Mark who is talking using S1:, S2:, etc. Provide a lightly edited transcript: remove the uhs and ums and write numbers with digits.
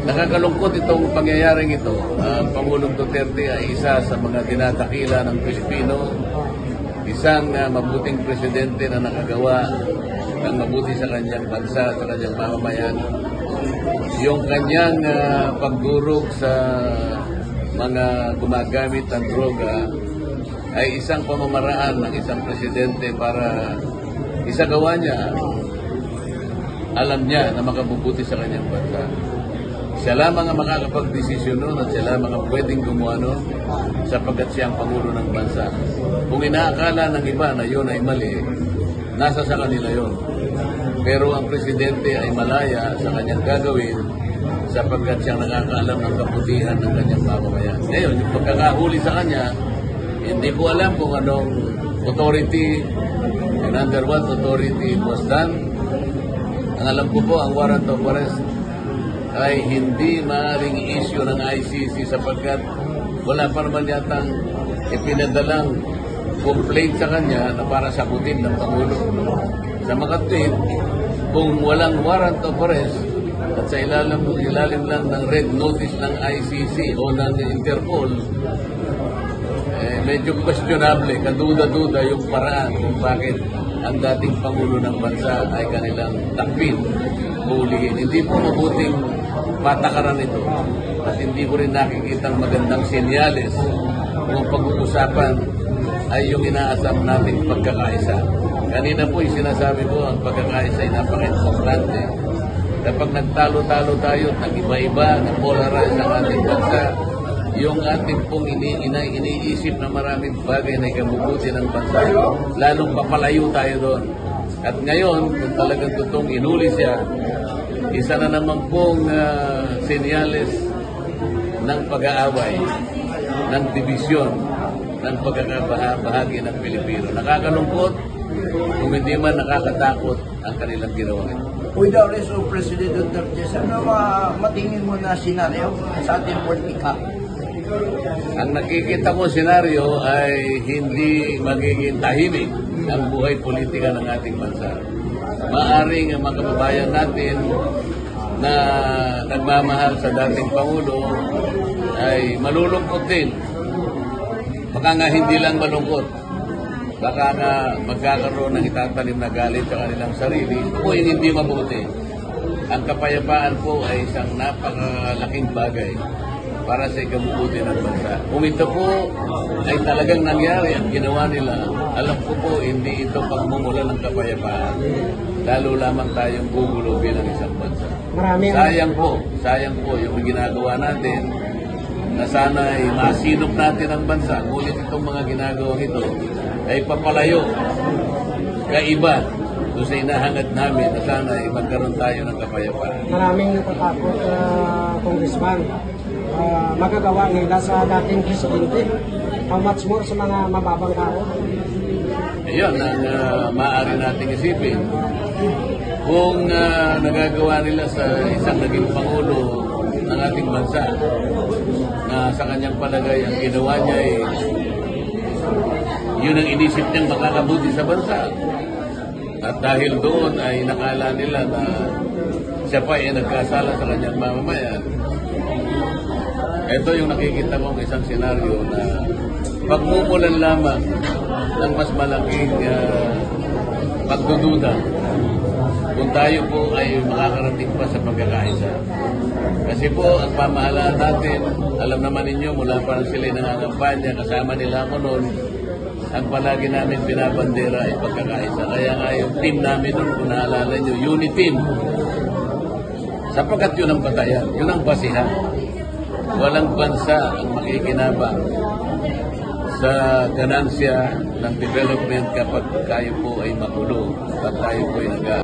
S1: Nakakalungkot itong pangyayaring ito. Pangulong Duterte ay isa sa mga tinatakila ng Pilipino, isang mabuting presidente na nakagawa ng mabuti sa kanyang bansa, sa kanyang mamamayan. Yung kanyang pagdurog sa mga gumagamit ng droga ay isang pamamaraan ng isang presidente para isagawa niya, alam niya na makabubuti sa kanyang bansa. Siya lamang ang makakapag-desisyon nun at siya lamang ang pwedeng gumawa nun sapagkat siya ang Pangulo ng bansa. Kung inaakala ng iba na yun ay mali, nasa sa kanila yun. Pero ang presidente ay malaya sa kanyang gagawin sapagkat siyang nakakaalam ng kabutihan ng kanyang mamamayan. Ngayon, yung pagkakahuli sa kanya, hindi ko alam kung anong authority and under what authority was done. Ang alam ko po, ang warrant of arrest ay hindi maaaring issue ng ICC sapagkat wala pa naman yatang ipinadalang complaint sa kanya na para sagutin ng Pangulo. Sa makatwid, kung walang warrant of arrest at sa ilalim lang ng red notice ng ICC o ng Interpol, medyo questionable, kaduda-duda yung paraan kung bakit ang dating Pangulo ng bansa ay kanilang takpin, hulihin. Hindi po mabuting patakaran ito at hindi ko rin nakikitang magandang senyales kung ang pag-uusapan ay yung inaasam nating pagkakaisa. Kanina po yung sinasabi ko, ang pagkakaisa ay napaka-importante. Kapag nagtalo-talo tayo, nag-iba-iba, nag-polarize ang ating bansa, yung ating pong iniisip na maraming bagay na ikabubuti ng bansa, lalong papalayo tayo doon. At ngayon, kung talagang totoong inuli siya, isa na naman pong senyales ng pag-aaway, ng divisyon, ng pagkakabahagi ng Pilipino. Nakakalungkot, kung hindi man nakakatakot ang kanilang ginawa.
S2: With the arrest of President Duterte, ano matingin mo na senaryo sa ating politika?
S1: Ang nakikita ko senaryo ay hindi magiging tahimik ang buhay politika ng ating bansa. Maaring ang mga kababayan natin na nagmamahal sa dating Pangulo ay malulungkot din. Baka nga hindi lang malungkot. Baka nga magkakaroon ng itatanim na galit sa kanilang sarili o hindi mabuti. Ang kapayapaan po ay isang napakalaking bagay para sa ikabubuti ng bansa. Kung ito po ay talagang nangyari ang ginawa nila, alam ko po hindi ito pagmumula ng kapayapaan. Lalo lamang tayong gugulo bilang isang bansa. Sayang po yung ginagawa natin na sana ay masinop natin ang bansa. Ngunit itong mga ginagawa ito ay papalayo kaiba doon sa inahangad namin na sana ay magkaroon tayo ng kapayapaan.
S3: Maraming natatakot, Congressman. Magagawa nila sa dating presidente. How much more sa mga mababang tao?
S1: Ayun ang maaari nating isipin. Kung nagagawa nila sa isang naging Pangulo ng ating bansa na sa kanyang palagay ang ginawa niya ay yun ang inisip niyang makakabuti sa bansa. At dahil doon ay nakala nila na siya pa ay nagkasala sa kanyang mamamayan. Ito yung nakikita kong isang senaryo na pagmumulan lamang ng mas malaking pagdududa kung tayo po ay makakarating pa sa pagkakaisa. Kasi po, ang pamahalaan natin, alam naman ninyo, mula pa lang sila nangangampanya, kasama nila ako noon, ang palagi namin binabandera ay pagkakaisa. Kaya nga yung team namin noon, kung naalala nyo, unity team. Sapagkat yun ang batayan, yun ang basihan. Walang bansa ang makikinabang sa ganansya ng development kapag tayo po ay magulo at tayo po ay